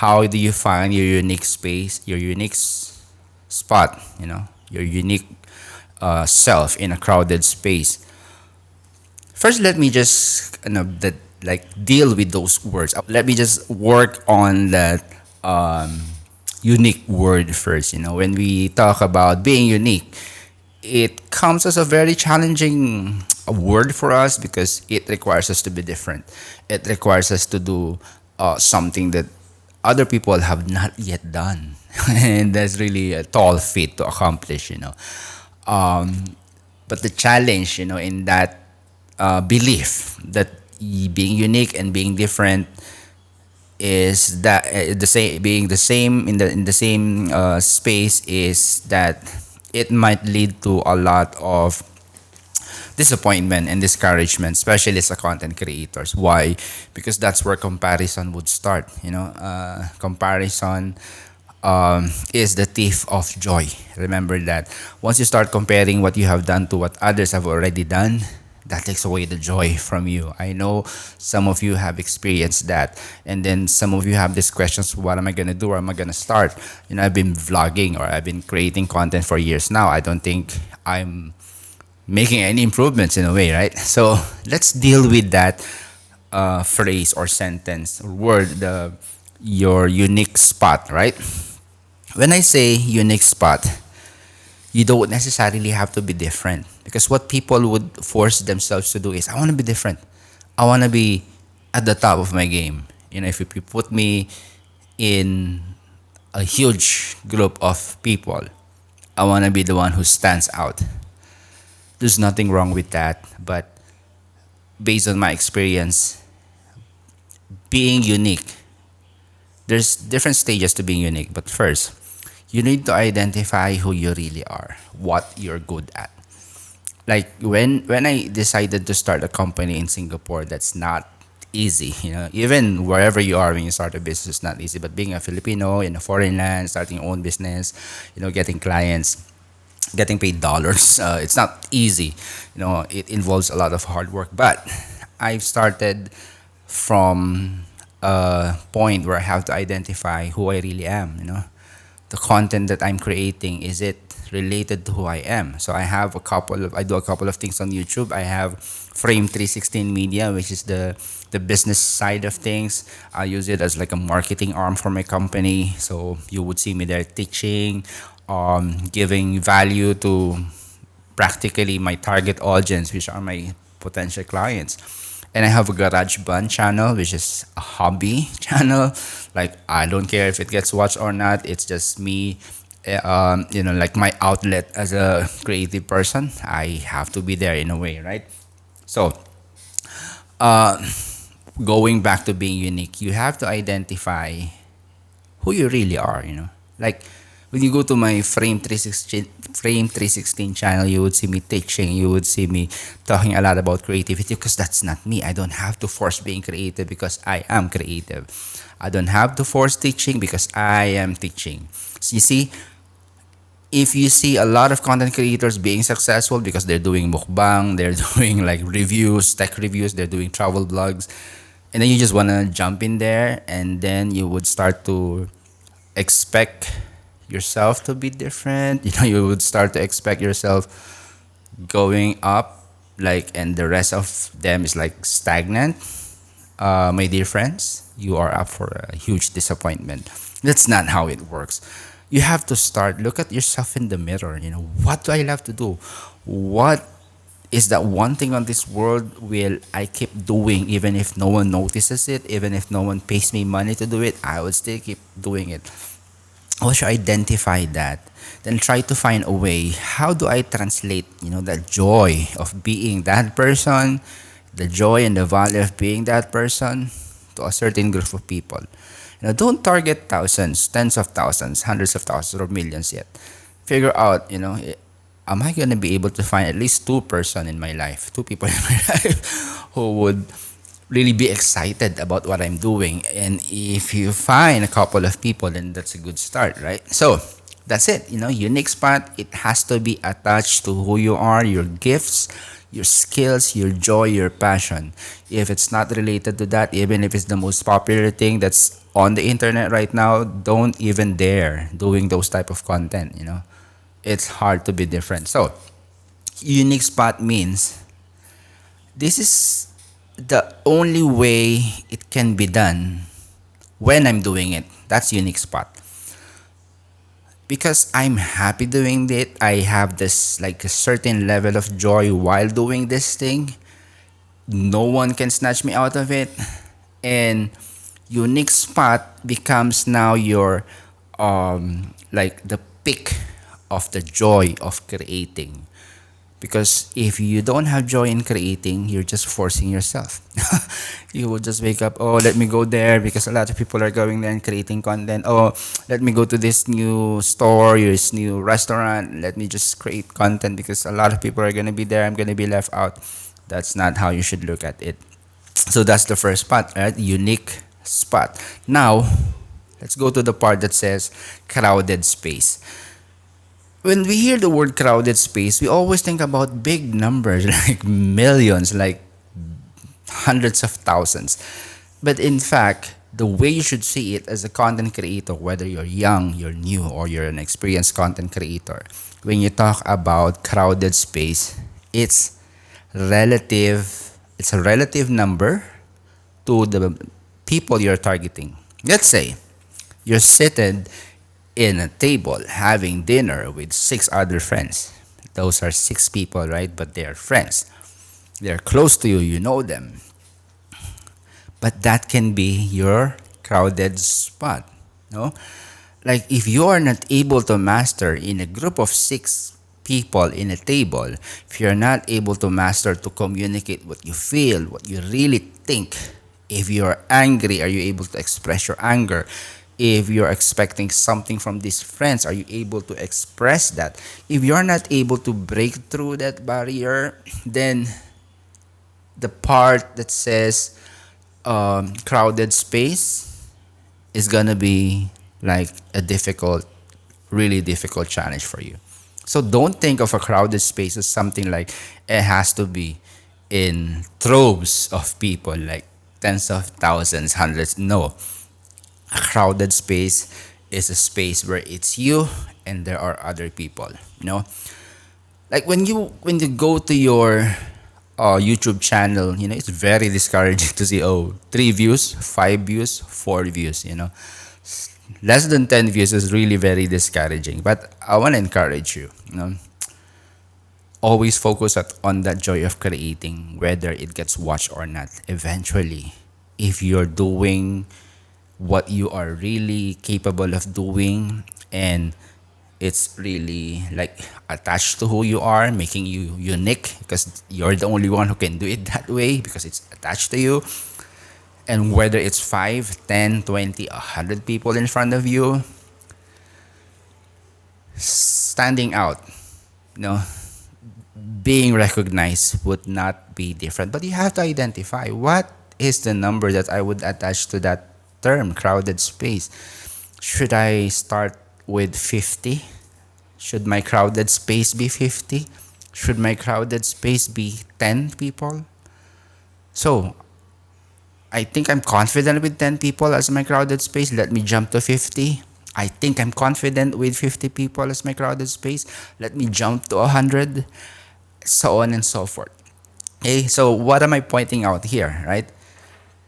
How do you find your unique space, your unique spot, your unique self in a crowded space? First, let me just that like deal with those words. Let me just work on that unique word first. When we talk about being unique, it comes as a very challenging word for us because it requires us to be different. It requires us to do something that other people have not yet done, and that's really a tall feat to accomplish. But the challenge, in that belief that being unique and being different is that the same being the same in the same space is that it might lead to a lot of disappointment and discouragement, especially as a content creators. Why? Because that's where comparison would start. Comparison is the thief of joy. Remember that. Once you start comparing what you have done to what others have already done, that takes away the joy from you. I know some of you have experienced that. And then some of you have these questions, what am I going to do? Where am I going to start? I've been vlogging or I've been creating content for years now. I don't think I'm making any improvements in a way, right? So let's deal with that phrase or sentence or word, your unique spot, right? When I say unique spot, you don't necessarily have to be different because what people would force themselves to do is I want to be different. I want to be at the top of my game. If you put me in a huge group of people, I want to be the one who stands out. There's nothing wrong with that, but based on my experience, being unique, there's different stages to being unique. But first, you need to identify who you really are, what you're good at. Like when I decided to start a company in Singapore, that's not easy. Even wherever you are when you start a business, it's not easy. But being a Filipino in a foreign land, starting your own business, getting clients, getting paid dollars, it's not easy. It involves a lot of hard work. But I've started from a point where I have to identify who I really am. The content that I'm creating, is it related to who I am? So I do a couple of things on YouTube. I have Frame 316 Media, which is the business side of things. I use it as like a marketing arm for my company. So you would see me there teaching, giving value to practically my target audience, which are my potential clients. And I have a garage band channel, which is a hobby channel. Like I don't care if it gets watched or not. It's just me, like my outlet as a creative person. I have to be there in a way, right? So, uh, going back to being unique, you have to identify who you really are. Like when you go to my Frame 316 channel, you would see me teaching, you would see me talking a lot about creativity because that's not me. I don't have to force being creative because I am creative. I don't have to force teaching because I am teaching. So you see, if you see a lot of content creators being successful because they're doing mukbang, they're doing like reviews, tech reviews, they're doing travel blogs, and then you just want to jump in there, and then you would start to expect yourself to be different. You would start to expect yourself going up, like, and the rest of them is like stagnant. My dear friends, you are up for a huge disappointment. That's not how it works. You have to look at yourself in the mirror. What do I love to do? What is that one thing on this world will I keep doing even if no one notices it, even if no one pays me money to do it, I would still keep doing it. Once you identify that, then try to find a way. How do I translate, that joy of being that person, the joy and the value of being that person to a certain group of people? Don't target thousands, tens of thousands, hundreds of thousands, or millions yet. Figure out, am I gonna be able to find at least two-person in my life, two people in my life who would really be excited about what I'm doing. And if you find a couple of people, then that's a good start, right? So that's it. Unique spot, it has to be attached to who you are, your gifts, your skills, your joy, your passion. If it's not related to that, even if it's the most popular thing that's on the internet right now, don't even dare doing those type of content, you know. It's hard to be different. So, unique spot means this is the only way it can be done when I'm doing it. That's unique spot. Because I'm happy doing it, I have this like a certain level of joy while doing this thing. No one can snatch me out of it. And unique spot becomes now your like the peak of the joy of creating. Because if you don't have joy in creating, you're just forcing yourself. You will just wake up, oh, let me go there because a lot of people are going there and creating content. Oh, let me go to this new store, this new restaurant. Let me just create content because a lot of people are going to be there. I'm going to be left out. That's not how you should look at it. So that's the first spot, right? Unique spot. Now, let's go to the part that says crowded space. When we hear the word crowded space, we always think about big numbers like millions, like hundreds of thousands. But in fact, the way you should see it as a content creator, whether you're young, you're new, or you're an experienced content creator, when you talk about crowded space, it's relative, it's a relative number to the people you're targeting. Let's say you're seated in a table having dinner with six other friends. Those are six people, right? But they're friends. They're close to you, you know them. But that can be your crowded spot. No? Like if you are not able to master in a group of six people in a table, if you're not able to master to communicate what you feel, what you really think, if you're angry, are you able to express your anger? If you're expecting something from these friends, are you able to express that? If you're not able to break through that barrier, then the part that says crowded space is gonna be like a difficult, really difficult challenge for you. So don't think of a crowded space as something like it has to be in troves of people, like tens of thousands, hundreds. No, a crowded space is a space where it's you and there are other people. You know, like when you go to your YouTube channel, you know, it's very discouraging to see, oh, 3 views, 5 views, 4 views. You know, less than 10 views is really very discouraging. But I want to encourage you. You know, always focus on that joy of creating, whether it gets watched or not. Eventually, if you're doing what you are really capable of doing and it's really like attached to who you are, making you unique because you're the only one who can do it that way because it's attached to you. And whether it's 5, 10, 20, 100 people in front of you, standing out, you know, being recognized would not be different. But you have to identify what is the number that I would attach to that term, crowded space. Should I start with 50? Should my crowded space be 50? Should my crowded space be 10 people? So, I think I'm confident with 10 people as my crowded space. Let me jump to 50. I think I'm confident with 50 people as my crowded space. Let me jump to 100. So on and so forth. Okay, so what am I pointing out here, right?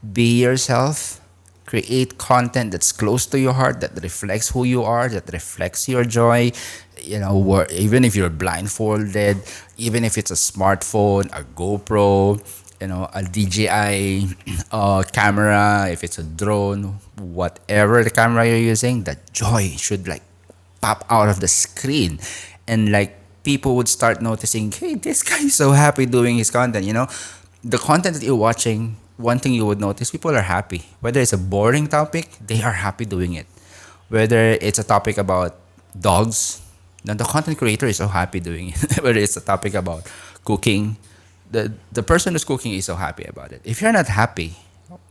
Be yourself. Create content that's close to your heart, that reflects who you are, that reflects your joy. You know, even if you're blindfolded, even if it's a smartphone, a GoPro, you know, a DJI camera, if it's a drone, whatever the camera you're using, that joy should like pop out of the screen. And like people would start noticing, hey, this guy is so happy doing his content, you know? The content that you're watching, one thing you would notice, people are happy. Whether it's a boring topic, they are happy doing it. Whether it's a topic about dogs, then the content creator is so happy doing it. Whether it's a topic about cooking, the person who's cooking is so happy about it. If you're not happy,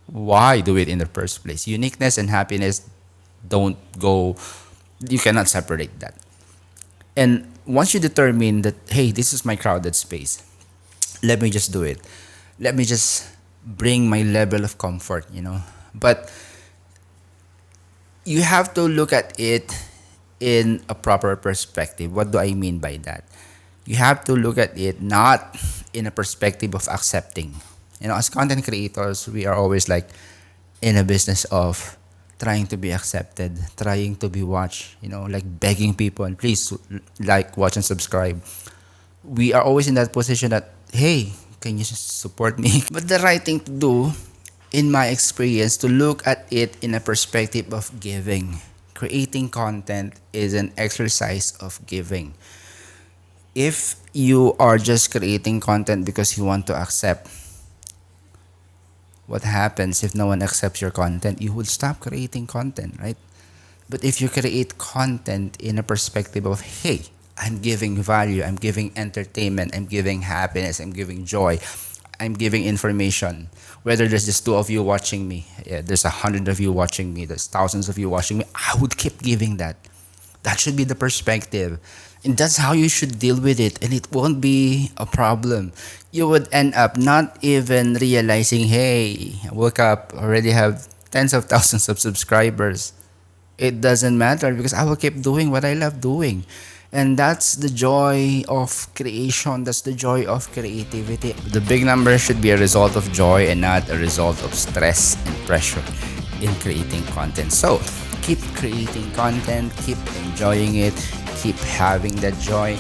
why do it in the first place? Uniqueness and happiness don't go, you cannot separate that. And once you determine that, hey, this is my crowded space, let me just do it. Let me just bring my level of comfort, But you have to look at it in a proper perspective. What do I mean by that? You have to look at it not in a perspective of accepting. As content creators, we are always like in a business of trying to be accepted, trying to be watched, like begging people, and please like, watch, and subscribe. We are always in that position that, hey, can you just support me? But the right thing to do, in my experience, to look at it in a perspective of giving. Creating content is an exercise of giving. If you are just creating content because you want to accept, what happens if no one accepts your content? You will stop creating content, right? But if you create content in a perspective of, hey, I'm giving value, I'm giving entertainment, I'm giving happiness, I'm giving joy, I'm giving information. Whether there's just two of you watching me, there's 100 of you watching me, there's thousands of you watching me, I would keep giving that. That should be the perspective. And that's how you should deal with it. And it won't be a problem. You would end up not even realizing, hey, I woke up, already have tens of thousands of subscribers. It doesn't matter because I will keep doing what I love doing. And that's the joy of creation. That's the joy of creativity. The big number should be a result of joy and not a result of stress and pressure in creating content. So keep creating content, keep enjoying it, keep having that joy.